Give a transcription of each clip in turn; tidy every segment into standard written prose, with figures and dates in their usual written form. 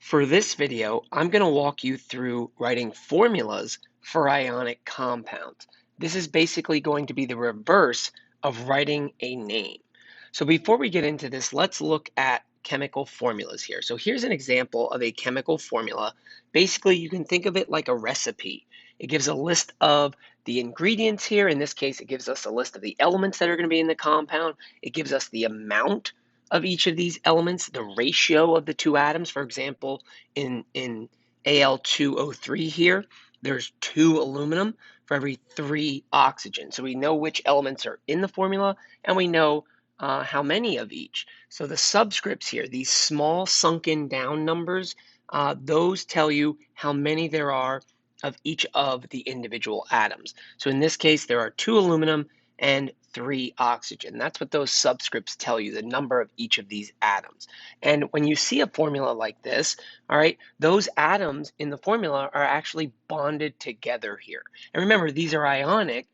For this video, I'm going to walk you through writing formulas for ionic compounds. This is basically going to be the reverse of writing a name. So before we get into this, let's look at chemical formulas here. So here's an example of a chemical formula. Basically, you can think of it like a recipe. It gives a list of the ingredients here. In this case, it gives us a list of the elements that are going to be in the compound. It gives us the amount of each of these elements, the ratio of the two atoms. For example, in Al2O3 here, there's 2 aluminum for every 3 oxygen. So we know which elements are in the formula, and we know how many of each. So the subscripts here, these small sunken down numbers, those tell you how many there are of each of the individual atoms. So in this case, there are 2 aluminum and 3 oxygen. That's what those subscripts tell you, the number of each of these atoms. And when you see a formula like this, all right, those atoms in the formula are actually bonded together here. And remember, these are ionic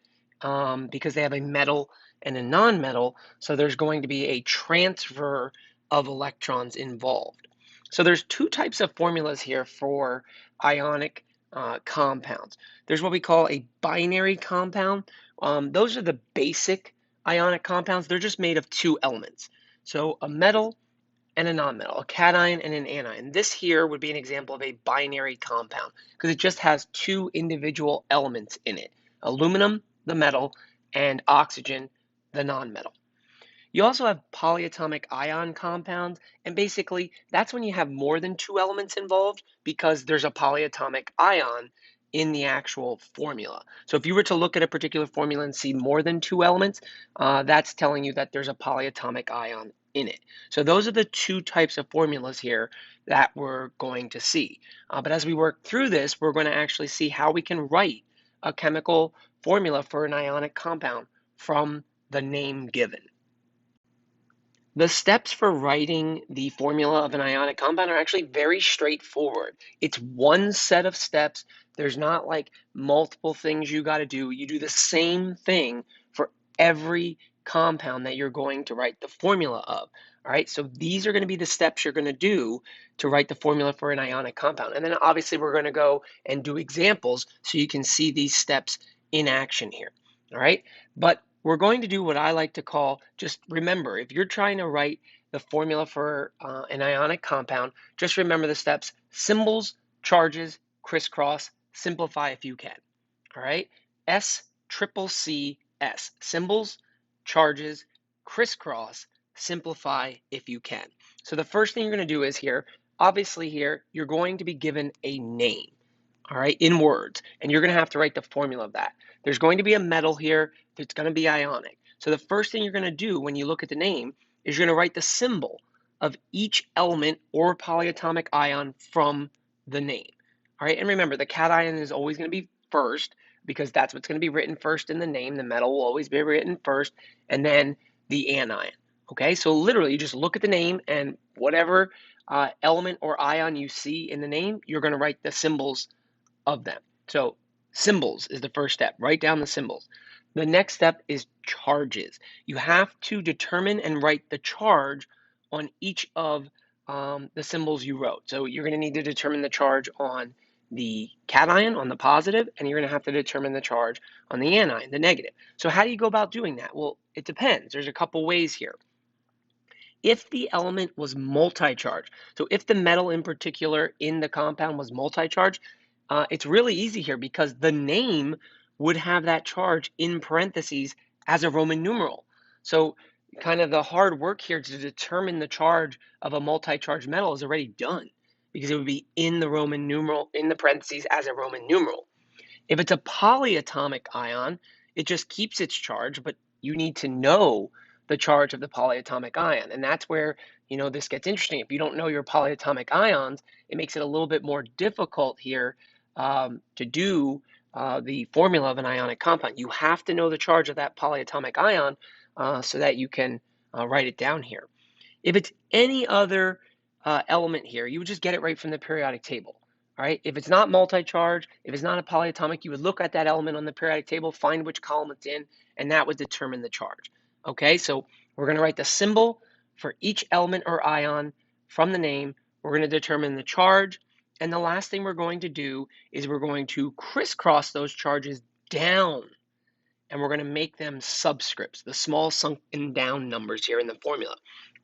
because they have a metal and a non-metal, so there's going to be a transfer of electrons involved. So there's 2 types of formulas here for ionic compounds. There's what we call a binary compound. Those are the basic ionic compounds. They're just made of 2 elements. So a metal and a non-metal, a cation and an anion. This here would be an example of a binary compound because it just has 2 individual elements in it. Aluminum, the metal, and oxygen, the non-metal. You also have polyatomic ion compounds, and basically that's when you have more than 2 elements involved because there's a polyatomic ion in the actual formula. So if you were to look at a particular formula and see more than 2 elements, that's telling you that there's a polyatomic ion in it. So those are the 2 types of formulas here that we're going to see. But as we work through this, we're going to actually see how we can write a chemical formula for an ionic compound from the name given. The steps for writing the formula of an ionic compound are actually very straightforward. It's one set of steps. There's not like multiple things you got to do. You do the same thing for every compound that you're going to write the formula of. All right, so these are going to be the steps you're going to do to write the formula for an ionic compound. And then obviously we're going to go and do examples so you can see these steps in action here. All right, but we're going to do what I like to call, just remember, if you're trying to write the formula for an ionic compound, just remember the steps: symbols, charges, crisscross, simplify if you can. All right, S.C.C.S, symbols, charges, crisscross, simplify if you can. So the first thing you're going to do is here, obviously here, you're going to be given a name, all right, in words, and you're going to have to write the formula of that. There's going to be a metal here that's going to be ionic. So the first thing you're going to do when you look at the name is you're going to write the symbol of each element or polyatomic ion from the name. All right, and remember, the cation is always going to be first because that's what's going to be written first in the name. The metal will always be written first, and then the anion. Okay, so literally you just look at the name, and whatever element or ion you see in the name, you're going to write the symbols of them. So symbols is the first step. Write down the symbols. The next step is charges. You have to determine and write the charge on each of the symbols you wrote. So you're going to need to determine the charge on the cation, on the positive, and you're going to have to determine the charge on the anion, the negative. So how do you go about doing that? Well, it depends. There's a couple ways here. If the element was multi-charged, so if the metal in particular in the compound was multi-charged, it's really easy here because the name would have that charge in parentheses as a Roman numeral. So kind of the hard work here to determine the charge of a multi-charged metal is already done because it would be in the Roman numeral, in the parentheses as a Roman numeral. If it's a polyatomic ion, it just keeps its charge, but you need to know the charge of the polyatomic ion. And that's where, this gets interesting. If you don't know your polyatomic ions, it makes it a little bit more difficult here to do the formula of an ionic compound. You have to know the charge of that polyatomic ion so that you can write it down here. If it's any other element here, you would just get it right from the periodic table. All right. If it's not multi-charged, if it's not a polyatomic, you would look at that element on the periodic table, find which column it's in, and that would determine the charge. Okay, so we're going to write the symbol for each element or ion from the name, we're going to determine the charge, and the last thing we're going to do is we're going to crisscross those charges down, and we're going to make them subscripts, the small sunken down numbers here in the formula.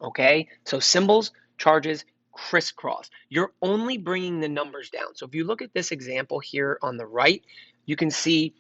Okay, so symbols, charges, crisscross. You're only bringing the numbers down. So if you look at this example here on the right, you can see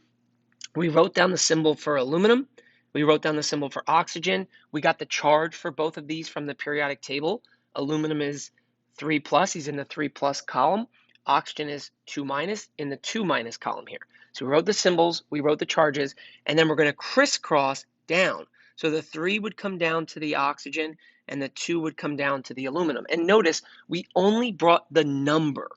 we wrote down the symbol for aluminum. We wrote down the symbol for oxygen. We got the charge for both of these from the periodic table. Aluminum is 3 plus. He's in the 3 plus column. Oxygen is 2 minus in the 2 minus column here. So we wrote the symbols, we wrote the charges, and then we're going to crisscross down. So the 3 would come down to the oxygen, and the 2 would come down to the aluminum. And notice we only brought the number.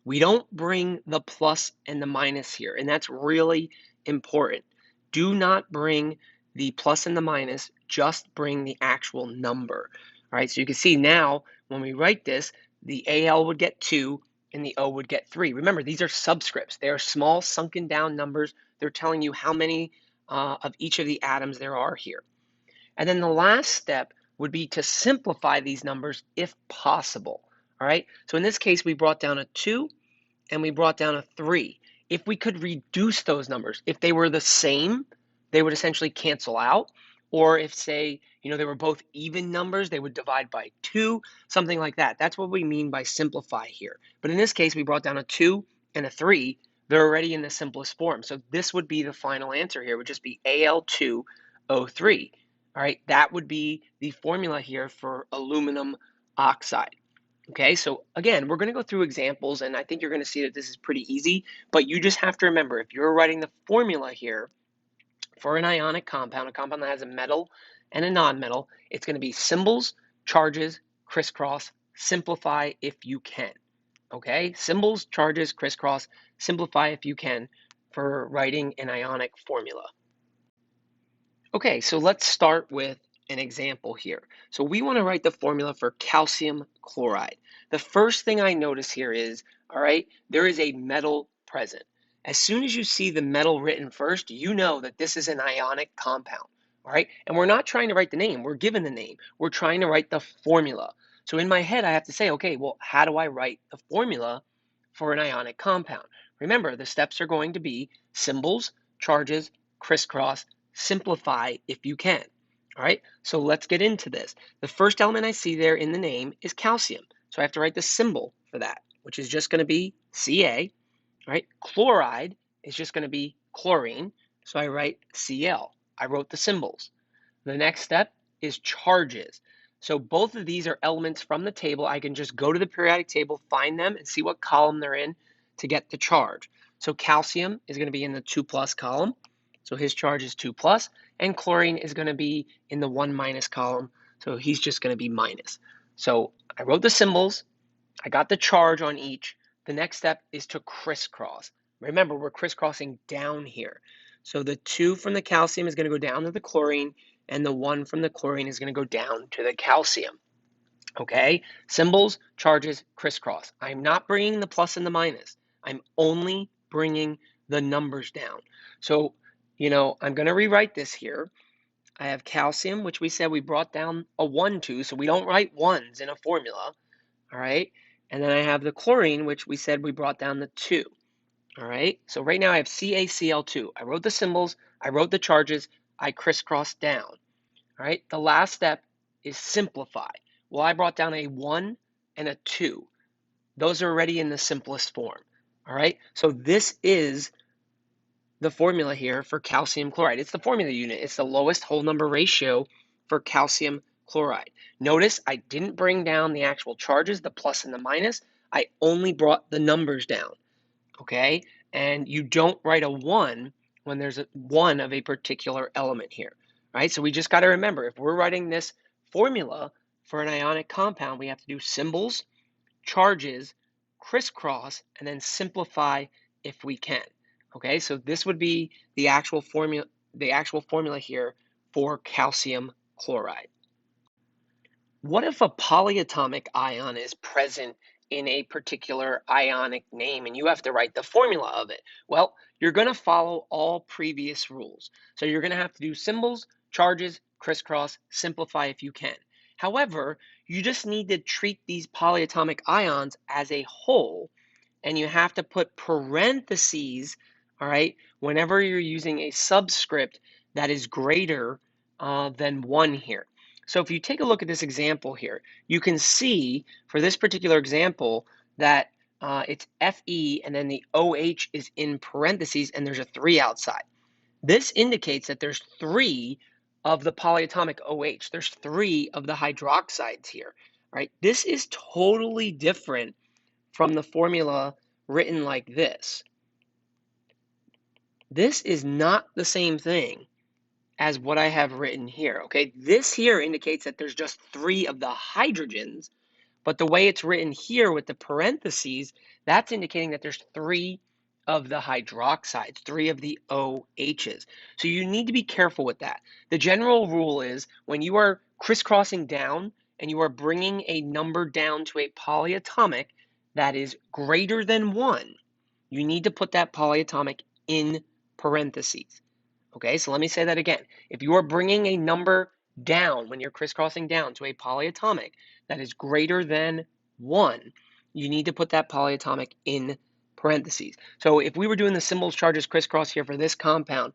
We don't bring the plus and the minus here, and that's really important. Do not bring the plus and the minus, just bring the actual number. All right, so you can see now when we write this, the AL would get 2 and the O would get 3. Remember, these are subscripts. They are small sunken down numbers. They're telling you how many of each of the atoms there are here. And then the last step would be to simplify these numbers if possible. All right, so in this case, we brought down a 2 and we brought down a 3. If we could reduce those numbers, if they were the same, they would essentially cancel out. Or if, say, they were both even numbers, they would divide by 2, something like that. That's what we mean by simplify here. But in this case, we brought down a 2 and a 3. They're already in the simplest form. So this would be the final answer here, would just be Al2O3. All right, that would be the formula here for aluminum oxide. Okay, so again, we're going to go through examples, and I think you're going to see that this is pretty easy, but you just have to remember, if you're writing the formula here for an ionic compound, a compound that has a metal and a non-metal, it's going to be symbols, charges, crisscross, simplify if you can. Okay, symbols, charges, crisscross, simplify if you can for writing an ionic formula. Okay, so let's start with an example here. So we want to write the formula for calcium chloride. The first thing I notice here is, all right, there is a metal present. As soon as you see the metal written first, you know that this is an ionic compound, all right? And we're not trying to write the name, we're given the name. We're trying to write the formula. So in my head, I have to say, okay, well, how do I write the formula for an ionic compound? Remember, the steps are going to be symbols, charges, crisscross, simplify if you can. All right, so let's get into this. The first element I see there in the name is calcium. So I have to write the symbol for that, which is just going to be Ca. All right, chloride is just going to be chlorine. So I write Cl. I wrote the symbols. The next step is charges. So both of these are elements from the table. I can just go to the periodic table, find them, and see what column they're in to get the charge. So calcium is going to be in the 2 plus column. So his charge is 2 plus, and chlorine is going to be in the 1 minus column. So he's just going to be minus. So I wrote the symbols. I got the charge on each. The next step is to crisscross. Remember, we're crisscrossing down here. So the 2 from the calcium is going to go down to the chlorine, and the 1 from the chlorine is going to go down to the calcium. Okay? Symbols, charges, crisscross. I'm not bringing the plus and the minus. I'm only bringing the numbers down. So, I'm going to rewrite this here. I have calcium, which we said we brought down a 1 to, so we don't write ones in a formula. All right? And then I have the chlorine, which we said we brought down the 2. All right? So right now I have CaCl2. I wrote the symbols, I wrote the charges, I crisscrossed down. All right? The last step is simplify. Well, I brought down a 1 and a 2. Those are already in the simplest form. All right? So this is the formula here for calcium chloride. It's the formula unit. It's the lowest whole number ratio for calcium chloride. Notice I didn't bring down the actual charges, the plus and the minus. I only brought the numbers down, okay? And you don't write a 1 when there's a 1 of a particular element here, right? So we just got to remember, if we're writing this formula for an ionic compound, we have to do symbols, charges, crisscross, and then simplify if we can. Okay, so this would be the actual formula here for calcium chloride. What if a polyatomic ion is present in a particular ionic name and you have to write the formula of it? Well, you're going to follow all previous rules. So you're going to have to do symbols, charges, crisscross, simplify if you can. However, You just need to treat these polyatomic ions as a whole, and you have to put parentheses, all right, whenever you're using a subscript that is greater than 1 here. So if you take a look at this example here, you can see for this particular example that it's Fe and then the OH is in parentheses and there's a 3 outside. This indicates that there's 3 of the polyatomic OH. There's 3 of the hydroxides here, right? This is totally different from the formula written like this. This is not the same thing as what I have written here, okay? This here indicates that there's just 3 of the hydrogens, but the way it's written here with the parentheses, that's indicating that there's 3 of the hydroxides, 3 of the OHs. So you need to be careful with that. The general rule is when you are crisscrossing down and you are bringing a number down to a polyatomic that is greater than 1, you need to put that polyatomic in parentheses. Okay, so let me say that again. If you are bringing a number down when you're crisscrossing down to a polyatomic that is greater than 1, you need to put that polyatomic in parentheses. So if we were doing the symbols, charges, crisscross here for this compound,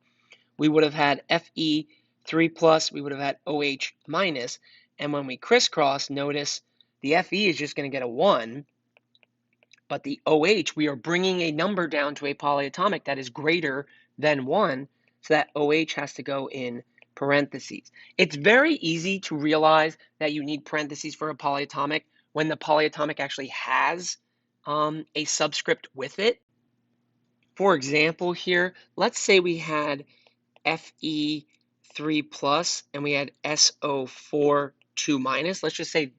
we would have had Fe 3 plus, we would have had OH minus, and when we crisscross, notice the Fe is just going to get a 1, but the OH, we are bringing a number down to a polyatomic that is greater than 1, so that OH has to go in parentheses. It's very easy to realize that you need parentheses for a polyatomic when the polyatomic actually has a subscript with it. For example here, let's say we had Fe 3 plus and we had SO4 2 minus. Let's just say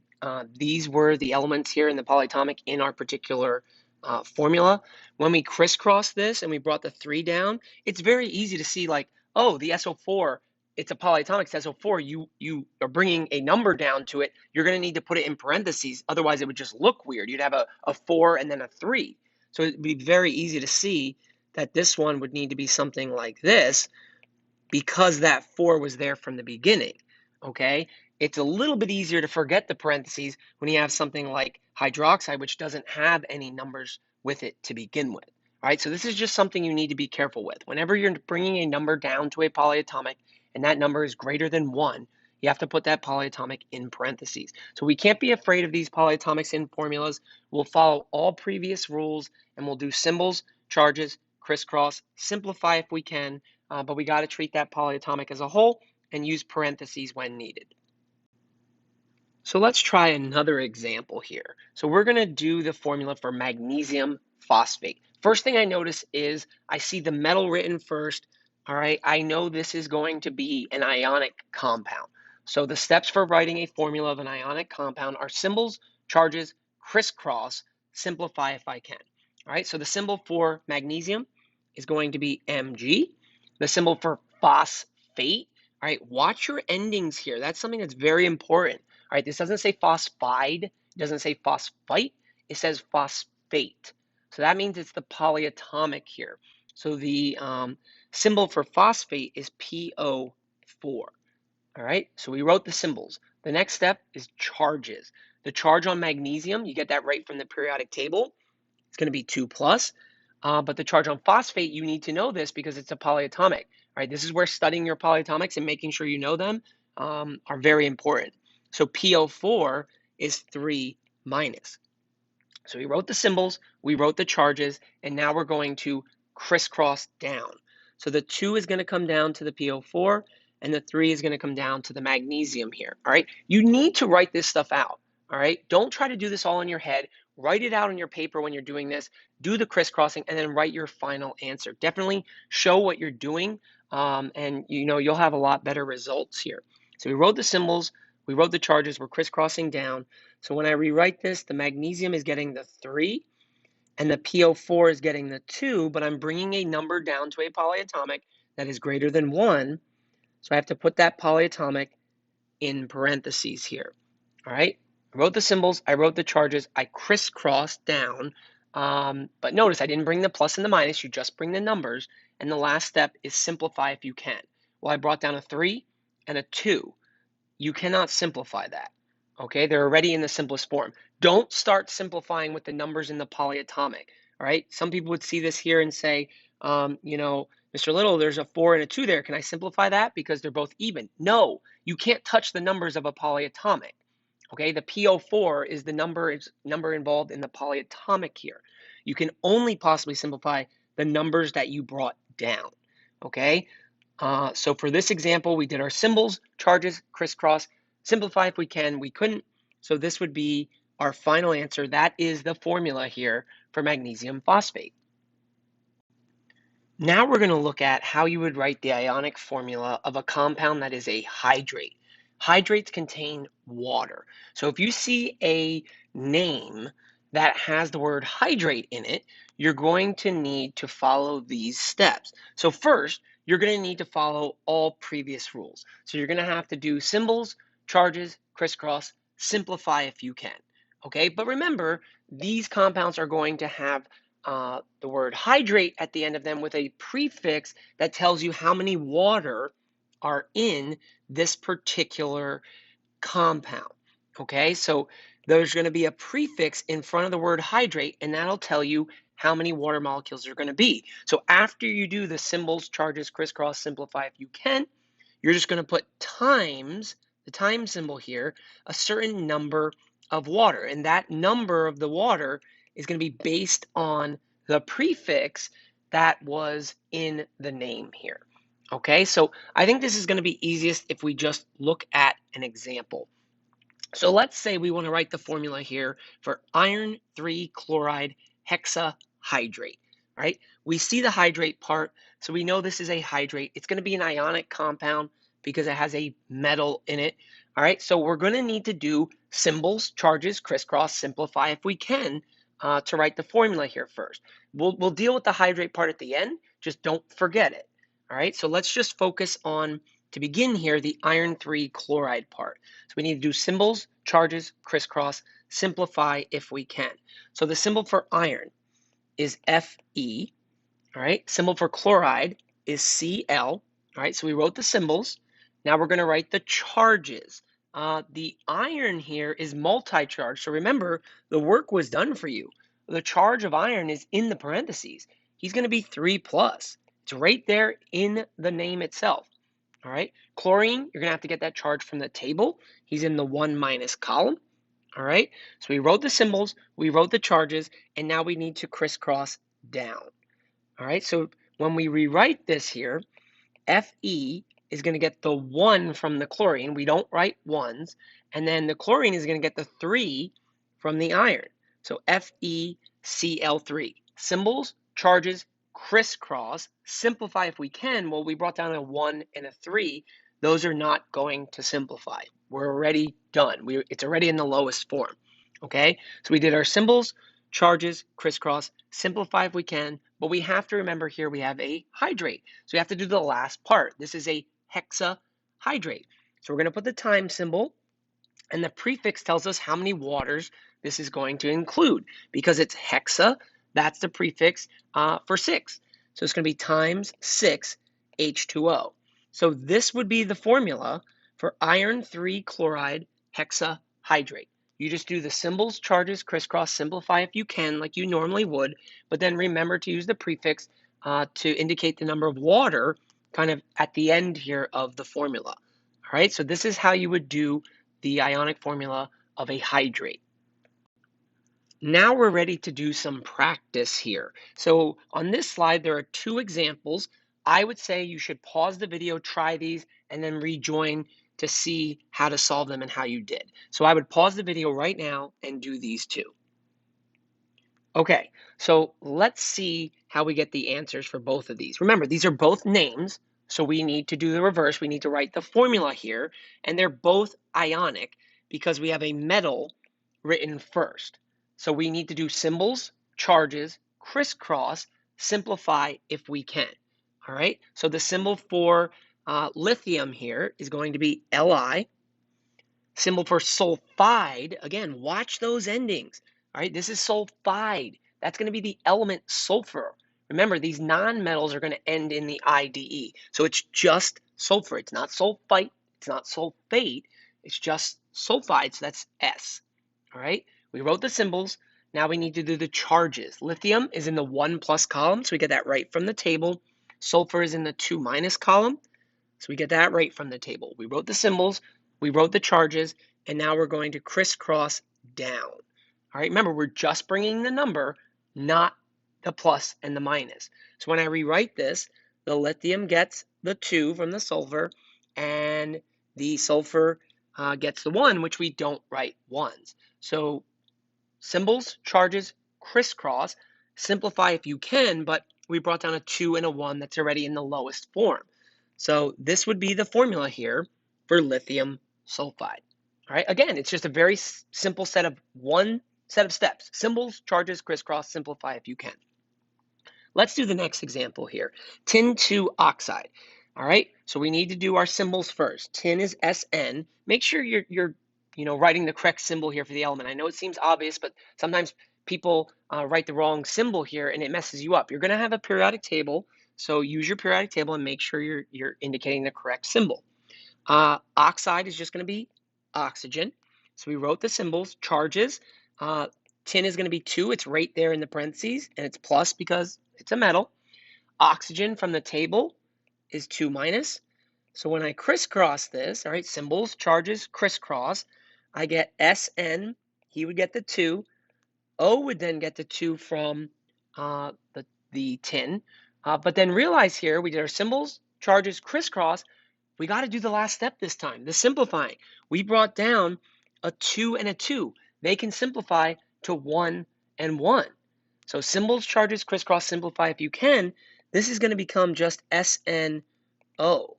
these were the elements here in the polyatomic in our particular formula. When we crisscross this and we brought the 3 down, it's very easy to see like, oh, the SO4, it's a polyatomic, it's SO4. You are bringing a number down to it. You're going to need to put it in parentheses. Otherwise, it would just look weird. You'd have a 4 and then a 3. So it'd be very easy to see that this one would need to be something like this, because that 4 was there from the beginning, okay? It's a little bit easier to forget the parentheses when you have something like hydroxide, which doesn't have any numbers with it to begin with, all right? So this is just something you need to be careful with. Whenever you're bringing a number down to a polyatomic and that number is greater than 1, you have to put that polyatomic in parentheses. So we can't be afraid of these polyatomics in formulas. We'll follow all previous rules and we'll do symbols, charges, crisscross, simplify if we can, but we got to treat that polyatomic as a whole and use parentheses when needed. So let's try another example here. So we're going to do the formula for magnesium phosphate. First thing I notice is I see the metal written first. All right, I know this is going to be an ionic compound. So the steps for writing a formula of an ionic compound are symbols, charges, crisscross, simplify if I can. All right, so the symbol for magnesium is going to be Mg. The symbol for phosphate, all right, watch your endings here. That's something that's very important. All right, this doesn't say phosphide, it doesn't say phosphite, it says phosphate. So that means it's the polyatomic here. So the symbol for phosphate is PO4. All right, so we wrote the symbols. The next step is charges. The charge on magnesium, you get that right from the periodic table. It's going to be 2 plus. But the charge on phosphate, you need to know this because it's a polyatomic. All right, this is where studying your polyatomics and making sure you know them are very important. So PO4 is 3 minus. So we wrote the symbols, we wrote the charges, and now we're going to crisscross down. So the 2 is going to come down to the PO4, and the 3 is going to come down to the magnesium here. All right, you need to write this stuff out. All right, don't try to do this all in your head. Write it out on your paper when you're doing this. Do the crisscrossing, and then write your final answer. Definitely show what you're doing, and you'll have a lot better results here. So we wrote the symbols, we wrote the charges, we're crisscrossing down. So when I rewrite this, the magnesium is getting the 3, and the PO4 is getting the 2, but I'm bringing a number down to a polyatomic that is greater than 1. So I have to put that polyatomic in parentheses here. All right, I wrote the symbols, I wrote the charges, I crisscrossed down. But notice I didn't bring the plus and the minus, you just bring the numbers. And the last step is simplify if you can. Well, I brought down a 3 and a 2. You cannot simplify that. Okay, they're already in the simplest form. Don't start simplifying with the numbers in the polyatomic. All right, some people would see this here and say, Mr. Little, there's a 4 and a 2 there. Can I simplify that because they're both even? No, you can't touch the numbers of a polyatomic. Okay, the PO4 is the number involved in the polyatomic here. You can only possibly simplify the numbers that you brought down. Okay, so for this example, we did our symbols, charges, crisscross. Simplify if we can. We couldn't. So this would be our final answer. That is the formula here for magnesium phosphate. Now we're going to look at how you would write the ionic formula of a compound that is a hydrate. Hydrates contain water. So if you see a name that has the word hydrate in it, you're going to need to follow these steps. So first, you're going to need to follow all previous rules. So you're going to have to do symbols, charges, crisscross, simplify if you can. Okay, but remember, these compounds are going to have the word hydrate at the end of them with a prefix that tells you how many water are in this particular compound. Okay, so there's going to be a prefix in front of the word hydrate, and that'll tell you how many water molecules there are going to be. So after you do the symbols, charges, crisscross, simplify if you can, you're just going to put times, the time symbol here, a certain number of water. And that number of the water is going to be based on the prefix that was in the name here. Okay, so I think this is going to be easiest if we just look at an example. So let's say we want to write the formula here for iron 3 chloride hexahydrate. All right, we see the hydrate part, so we know this is a hydrate. It's going to be an ionic compound because it has a metal in it. All right, so we're going to need to do symbols, charges, crisscross, simplify if we can to write the formula here first. We'll deal with the hydrate part at the end, just don't forget it. All right, so let's just focus on, to begin here, the iron 3 chloride part. So we need to do symbols, charges, crisscross, simplify if we can. So the symbol for iron is Fe, all right? Symbol for chloride is Cl, all right? So we wrote the symbols. Now we're going to write the charges. The iron here is multi-charged. So remember, the work was done for you. The charge of iron is in the parentheses. He's going to be 3 plus. It's right there in the name itself. All right, chlorine, you're going to have to get that charge from the table. He's in the 1 minus column. All right, so we wrote the symbols, we wrote the charges, and now we need to crisscross down. All right, so when we rewrite this here, Fe is going to get the 1 from the chlorine. We don't write ones. And then the chlorine is going to get the 3 from the iron. So FeCl3. Symbols, charges, crisscross, simplify if we can. Well, we brought down a 1 and a 3. Those are not going to simplify. We're already done. It's already in the lowest form. Okay, so we did our symbols, charges, crisscross, simplify if we can, but we have to remember here we have a hydrate. So we have to do the last part. This is a hexahydrate. So we're going to put the time symbol, and the prefix tells us how many waters this is going to include. Because it's hexa, that's the prefix for 6. So it's going to be times 6 H2O. So this would be the formula for iron 3 chloride hexahydrate. You just do the symbols, charges, crisscross, simplify if you can, like you normally would, but then remember to use the prefix to indicate the number of water kind of at the end here of the formula. All right, so this is how you would do the ionic formula of a hydrate. Now we're ready to do some practice here. So on this slide, there are 2 examples. I would say you should pause the video, try these, and then rejoin to see how to solve them and how you did. So I would pause the video right now and do these 2. Okay, so let's see how we get the answers for both of these. Remember, these are both names, so we need to do the reverse. We need to write the formula here, and they're both ionic because we have a metal written first. So we need to do symbols, charges, crisscross, simplify if we can. All right, so the symbol for lithium here is going to be Li. Symbol for sulfide, again, watch those endings. All right, this is sulfide. That's going to be the element sulfur. Remember, these nonmetals are going to end in the IDE. So it's just sulfur. It's not sulfite. It's not sulfate. It's just sulfide, so that's S. All right, we wrote the symbols. Now we need to do the charges. Lithium is in the 1 plus column, so we get that right from the table. Sulfur is in the 2 minus column, so we get that right from the table. We wrote the symbols, we wrote the charges, and now we're going to crisscross down. All right, remember, we're just bringing the number, not the plus and the minus. So when I rewrite this, the lithium gets the 2 from the sulfur, and the sulfur gets the 1, which we don't write ones. So symbols, charges, crisscross, simplify if you can, but we brought down a 2 and a 1 that's already in the lowest form. So this would be the formula here for lithium sulfide. All right, again, it's just a very simple set of steps. Symbols, charges, crisscross, simplify if you can. Let's do the next example here. Tin 2 oxide. All right, so we need to do our symbols first. Tin is SN. Make sure you're writing the correct symbol here for the element. I know it seems obvious, but sometimes people write the wrong symbol here and it messes you up. You're going to have a periodic table, so use your periodic table and make sure you're indicating the correct symbol. Oxide is just going to be oxygen. So we wrote the symbols. Charges, tin is going to be 2. It's right there in the parentheses, and it's plus because it's a metal. Oxygen from the table is 2 minus. So when I crisscross this, all right, symbols, charges, crisscross, I get SN. He would get the 2. O would then get the 2 from the tin. But then realize here, we did our symbols, charges, crisscross. We got to do the last step this time, the simplifying. We brought down a 2 and a 2. They can simplify to 1 and 1. So symbols, charges, crisscross, simplify if you can. This is going to become just SNO.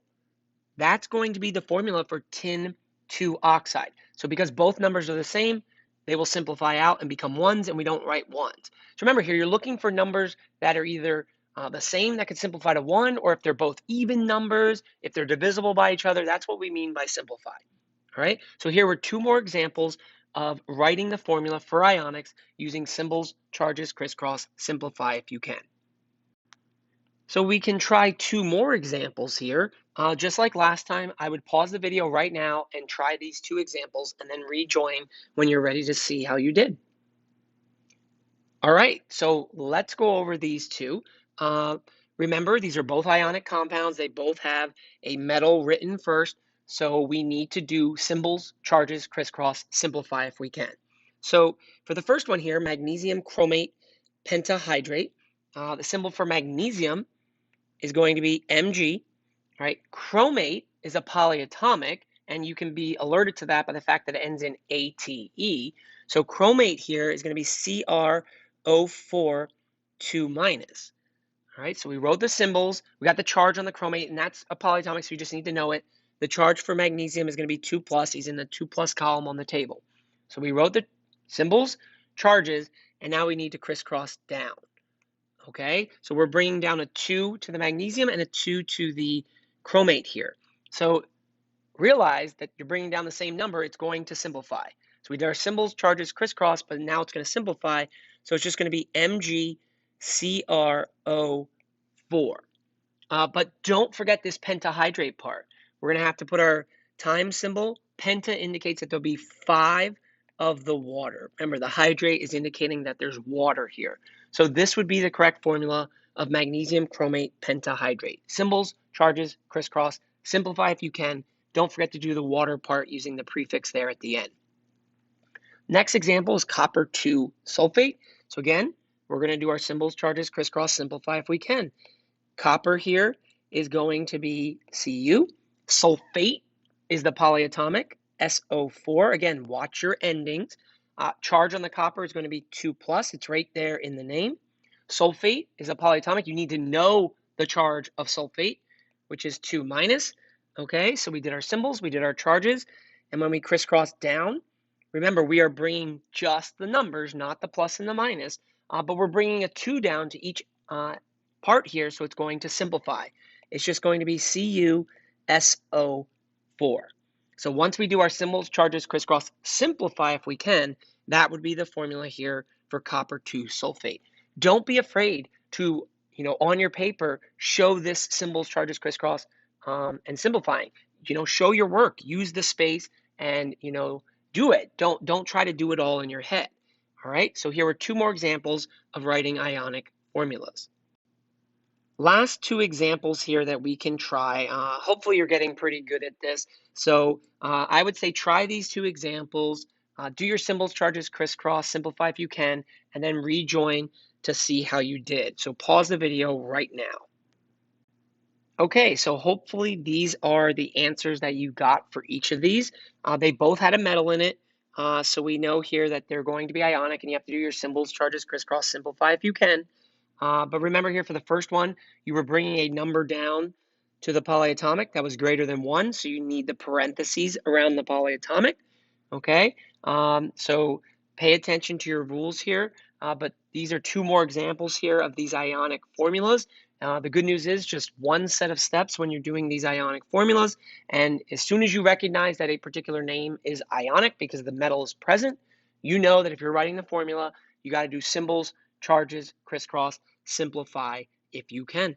That's going to be the formula for tin 2 oxide. So because both numbers are the same, they will simplify out and become ones, and we don't write ones. So remember here, you're looking for numbers that are either the same that could simplify to 1, or if they're both even numbers, if they're divisible by each other. That's what we mean by simplify. All right, so here were 2 more examples of writing the formula for ionics using symbols, charges, crisscross, simplify if you can. So we can try 2 more examples here. Just like last time, I would pause the video right now and try these 2 examples and then rejoin when you're ready to see how you did. All right, so let's go over these 2. Remember, these are both ionic compounds. They both have a metal written first, so we need to do symbols, charges, crisscross, simplify if we can. So for the first one here, magnesium chromate pentahydrate, the symbol for magnesium is going to be Mg, right? Chromate is a polyatomic, and you can be alerted to that by the fact that it ends in ATE. So chromate here is going to be CrO4 2 minus. All right, so we wrote the symbols. We got the charge on the chromate, and that's a polyatomic, so you just need to know it. The charge for magnesium is going to be 2 plus. He's in the 2 plus column on the table. So we wrote the symbols, charges, and now we need to crisscross down. Okay, so we're bringing down a 2 to the magnesium and a 2 to the chromate here. So realize that you're bringing down the same number, it's going to simplify. So we did our symbols, charges, crisscross, but now it's going to simplify. So it's just going to be MgCrO4. But don't forget this pentahydrate part. We're going to have to put our time symbol. Penta indicates that there'll be 5 of the water. Remember, the hydrate is indicating that there's water here. So this would be the correct formula of magnesium chromate pentahydrate. Symbols, charges, crisscross, simplify if you can. Don't forget to do the water part using the prefix there at the end. Next example is copper 2 sulfate. So again, we're going to do our symbols, charges, crisscross, simplify if we can. Copper here is going to be Cu. Sulfate is the polyatomic, SO4. Again, watch your endings. Charge on the copper is going to be 2 plus. It's right there in the name. Sulfate is a polyatomic. You need to know the charge of sulfate, which is 2 minus. Okay, so we did our symbols, we did our charges, and when we crisscross down, remember, we are bringing just the numbers, not the plus and the minus, but we're bringing a 2 down to each part here, so it's going to simplify. It's just going to be CuSO4. So once we do our symbols, charges, crisscross, simplify if we can, that would be the formula here for copper 2 sulfate. Don't be afraid to, on your paper, show this symbols, charges, crisscross, and simplifying. Show your work. Use the space and, do it. Don't try to do it all in your head. All right? So here are two more examples of writing ionic formulas. Last two examples here that we can try. Hopefully you're getting pretty good at this. So I would say try these two examples. Do your symbols, charges, crisscross, simplify if you can, and then rejoin to see how you did. So pause the video right now. Okay, so hopefully these are the answers that you got for each of these. They both had a metal in it. So we know here that they're going to be ionic, and you have to do your symbols, charges, crisscross, simplify if you can. But remember here for the first one, you were bringing a number down to the polyatomic that was greater than 1. So you need the parentheses around the polyatomic. Okay, so pay attention to your rules here. But these are two more examples here of these ionic formulas. The good news is just one set of steps when you're doing these ionic formulas. And as soon as you recognize that a particular name is ionic because the metal is present, you know that if you're writing the formula, you got to do symbols, charges, crisscross, simplify if you can.